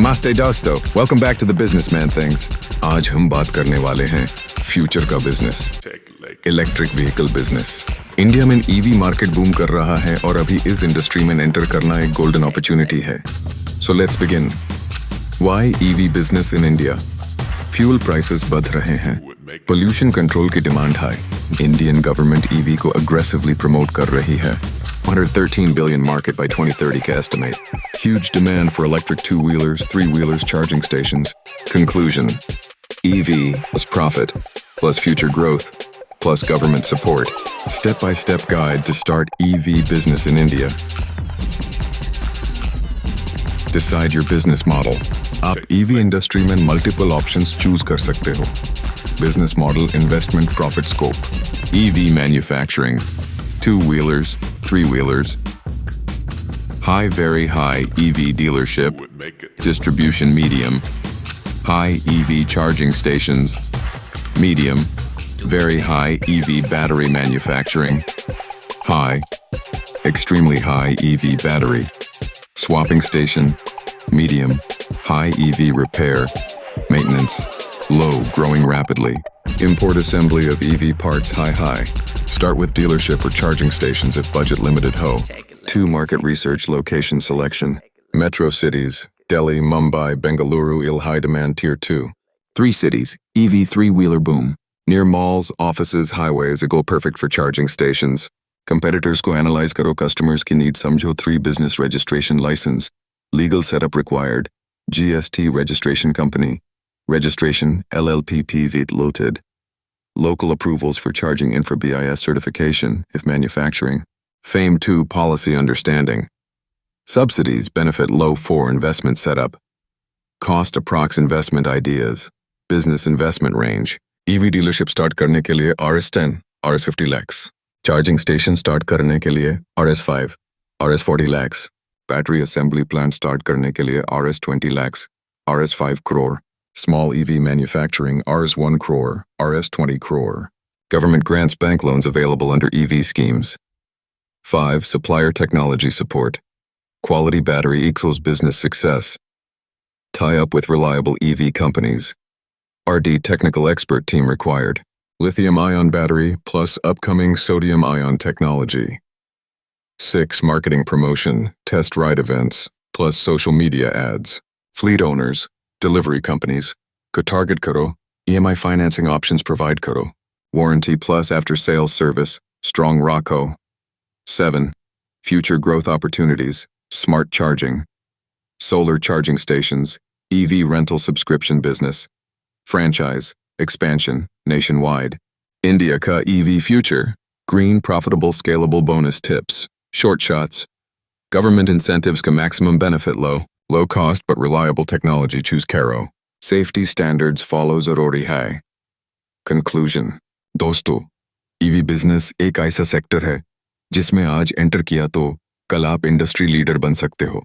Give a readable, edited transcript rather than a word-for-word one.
नमस्ते दोस्तों, welcome back to the businessman things. आज हम बात करने वाले हैं फ्यूचर का business, electric vehicle business. India में ईवी मार्केट बूम कर रहा है और अभी इस इंडस्ट्री में एंटर करना एक गोल्डन अपॉर्चुनिटी है। So let's begin. Why EV business in India? Fuel prices बढ़ रहे हैं, पोल्यूशन कंट्रोल की demand high, Indian government EV को अग्रेसिवली प्रमोट कर रही है। 113 billion market by 2030 का estimate. Huge demand for electric two-wheelers, three-wheelers charging stations. Conclusion: EV plus profit, plus future growth, plus government support. Step-by-step guide to start EV business in India. Decide your business model. आप EV industry में multiple options choose कर सकते हो। Business model, investment, profit scope. EV manufacturing, two-wheelers, three-wheelers, high, very high EV dealership, distribution medium, high EV charging stations, medium, very high EV battery manufacturing, high, extremely high EV battery, swapping station, medium, high EV repair, maintenance, low, growing rapidly, import assembly of EV parts, high. Start with dealership or charging stations if budget limited ho. 2. Market research, location selection. Metro cities, Delhi, Mumbai, Bengaluru, high demand tier 2. 3 cities, EV three-wheeler boom. Near malls, offices, highways, go perfect for charging stations. Competitors ko analyze karo, customers ki need samjho. 3 business registration license. Legal setup required. GST registration company. Registration, LLPP Limited. Local approvals for charging infra BIS certification, if manufacturing. FAME 2 policy understanding. Subsidies benefit low 4 investment setup. Cost approx investment ideas. Business investment range. EV dealership start करने के लिए RS10, RS50 lakhs. Charging station start करने के लिए RS5, RS40 lakhs. Battery assembly plant start करने के लिए RS20 lakhs, RS5 crore. Small EV manufacturing, Rs 1 crore, Rs 20 crore. Government grants, bank loans available under EV schemes. 5. Supplier technology support. Quality battery equals business success. Tie up with reliable EV companies. RD technical expert team required. Lithium-ion battery plus upcoming sodium-ion technology. 6. Marketing promotion, test ride events, plus social media ads. Fleet owners, delivery companies, ko target karo, EMI financing options provide karo, warranty plus after sales service, strong RACO. 7. Future growth opportunities, smart charging, solar charging stations, EV rental subscription business, franchise, expansion, nationwide. India ka EV future, green, profitable, scalable bonus tips, short shots, government incentives ka maximum benefit low cost but reliable technology, choose Caro. Safety standards follow zaruri hai. Conclusion. दोस्तों, EV business एक ऐसा sector है जिसमें आज enter किया तो कल आप इंडस्ट्री लीडर बन सकते हो।